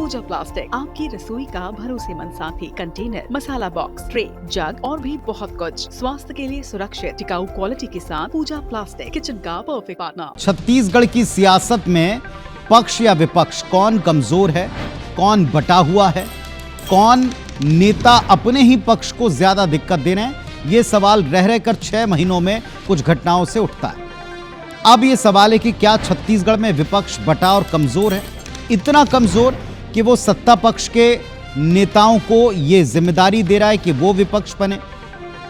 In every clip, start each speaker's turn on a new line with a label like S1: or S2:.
S1: पूजा plastic, आपकी रसोई का भरोसेमंद साथी। कंटेनर, मसाला बॉक्स, ट्रे, जग और भी बहुत कुछ। स्वास्थ्य के लिए सुरक्षित टिकाऊ क्वालिटी के साथ पूजा प्लास्टिक, किचन का परफेक्ट पार्टनर।
S2: छत्तीसगढ़ की सियासत में पक्ष या विपक्ष, कौन कमजोर है, कौन बटा हुआ है, कौन नेता अपने ही पक्ष को ज्यादा दिक्कत दे रहे हैं, यह सवाल रह रहकर 6 महीनों में कुछ घटनाओं से उठता है। अब यह सवाल है कि क्या छत्तीसगढ़ में विपक्ष बटा और कमजोर है, इतना कमजोर कि वो सत्ता पक्ष के नेताओं को यह जिम्मेदारी दे रहा है कि वो विपक्ष बने।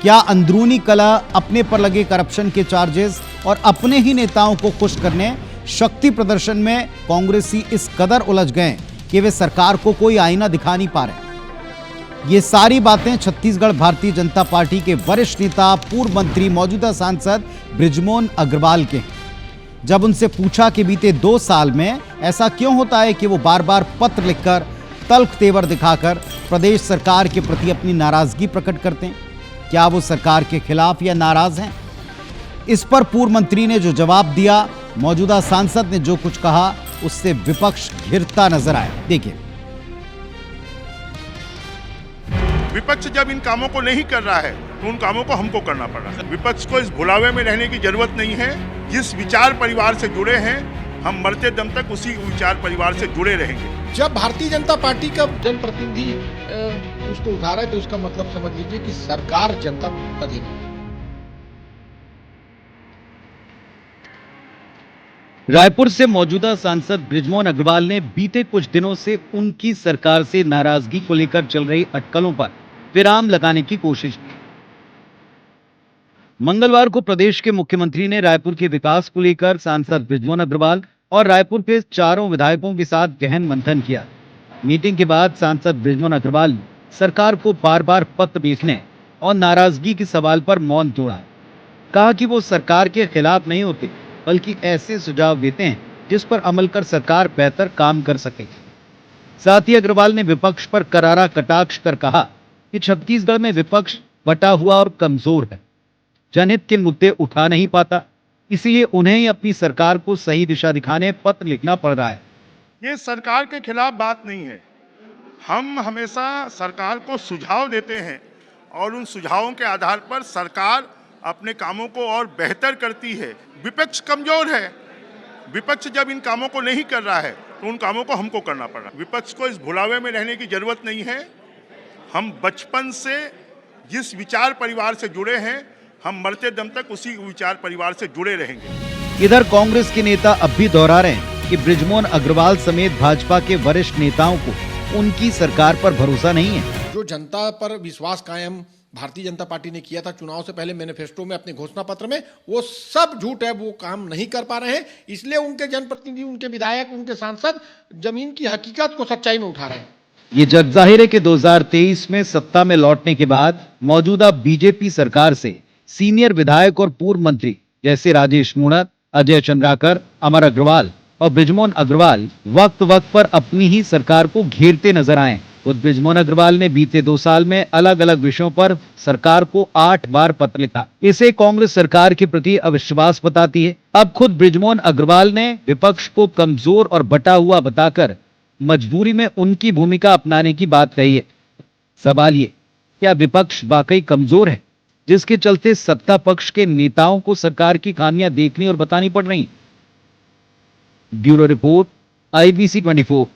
S2: क्या अंदरूनी कलह, अपने पर लगे करप्शन के चार्जेस और अपने ही नेताओं को खुश करने, शक्ति प्रदर्शन में कांग्रेसी इस कदर उलझ गए कि वे सरकार को कोई आईना दिखा नहीं पा रहे। ये सारी बातें छत्तीसगढ़ भारतीय जनता पार्टी के वरिष्ठ नेता, पूर्व मंत्री, मौजूदा सांसद बृजमोहन अग्रवाल के। जब उनसे पूछा कि बीते 2 साल में ऐसा क्यों होता है कि वो बार बार पत्र लिखकर, तल्ख तेवर दिखाकर प्रदेश सरकार के प्रति अपनी नाराजगी प्रकट करते हैं, क्या वो सरकार के खिलाफ या नाराज हैं? इस पर पूर्व मंत्री ने जो जवाब दिया, मौजूदा सांसद ने जो कुछ कहा, उससे विपक्ष घिरता नजर आया। देखिए।
S3: विपक्ष जब इन कामों को नहीं कर रहा है तो उन कामों को हमको करना पड़ रहा है। विपक्ष को इस भुलावे में रहने की जरूरत नहीं है। जिस विचार परिवार से जुड़े हैं, हम मरते दम तक उसी विचार परिवार से जुड़े रहेंगे।
S4: जब भारतीय जनता पार्टी का जनप्रतिनिधि उसको उठा रहा है तो उसका मतलब समझ लीजिए कि सरकार जनता का अधीन है।
S2: रायपुर से मौजूदा सांसद बृजमोहन अग्रवाल ने बीते कुछ दिनों से उनकी सरकार से नाराजगी को लेकर चल रही अटकलों पर विराम लगाने की कोशिश की। मंगलवार को प्रदेश के मुख्यमंत्री ने रायपुर के विकास को लेकर सांसद बृजमोहन अग्रवाल और रायपुर के 4 विधायकों के साथ गहन मंथन किया। मीटिंग के बाद सांसद बृजमोहन अग्रवाल ने सरकार को बार बार पत्र लिखने और नाराजगी के सवाल पर मौन तोड़ा। कहा कि वो सरकार के खिलाफ नहीं होते, बल्कि ऐसे सुझाव देते हैं जिस पर अमल कर सरकार बेहतर काम कर सके। साथ ही अग्रवाल ने विपक्ष पर करारा कटाक्ष कर कहा कि छत्तीसगढ़ में विपक्ष बटा हुआ और कमजोर है, जनहित के मुद्दे उठा नहीं पाता, इसलिए उन्हें ही अपनी सरकार को सही दिशा दिखाने पत्र लिखना पड़ रहा है।
S3: ये सरकार के खिलाफ बात नहीं है। हम हमेशा सरकार को सुझाव देते हैं और उन सुझावों के आधार पर सरकार अपने कामों को और बेहतर करती है। विपक्ष कमजोर है। विपक्ष जब इन कामों को नहीं कर रहा है तो उन कामों को हमको करना पड़ रहा है। विपक्ष को इस भुलावे में रहने की जरूरत नहीं है। हम बचपन से जिस विचार परिवार से जुड़े हैं, हम मरते दम तक उसी विचार परिवार से जुड़े रहेंगे।
S2: इधर कांग्रेस के नेता अब भी दोहरा रहे हैं कि बृजमोहन अग्रवाल समेत भाजपा के वरिष्ठ नेताओं को उनकी सरकार पर भरोसा नहीं है।
S4: जो जनता पर विश्वास कायम भारतीय जनता पार्टी ने किया था चुनाव से पहले मैनिफेस्टो में, अपने घोषणा पत्र में, वो सब झूठ है। वो काम नहीं कर पा रहे हैं, इसलिए उनके जनप्रतिनिधि, उनके विधायक, उनके सांसद जमीन की हकीकत को सच्चाई में उठा रहे हैं।
S2: ये जग जाहिर है कि 2023 में सत्ता में लौटने के बाद मौजूदा बीजेपी सरकार से सीनियर विधायक और पूर्व मंत्री जैसे राजेश मूणत, अजय चंद्राकर, अमर अग्रवाल और बृजमोहन अग्रवाल वक्त वक्त पर अपनी ही सरकार को घेरते नजर आए। खुद बृजमोहन अग्रवाल ने बीते 2 साल में अलग अलग विषयों पर सरकार को 8 बार पत्र लिखा। इसे कांग्रेस सरकार के प्रति अविश्वास बताती है। अब खुद बृजमोहन अग्रवाल ने विपक्ष को कमजोर और बटा हुआ बताकर मजबूरी में उनकी भूमिका अपनाने की बात कही है। सवाल ये, क्या विपक्ष वाकई कमजोर है, जिसके चलते सत्ता पक्ष के नेताओं को सरकार की खामियां देखनी और बतानी पड़ रही? Bureau report, IBC 24।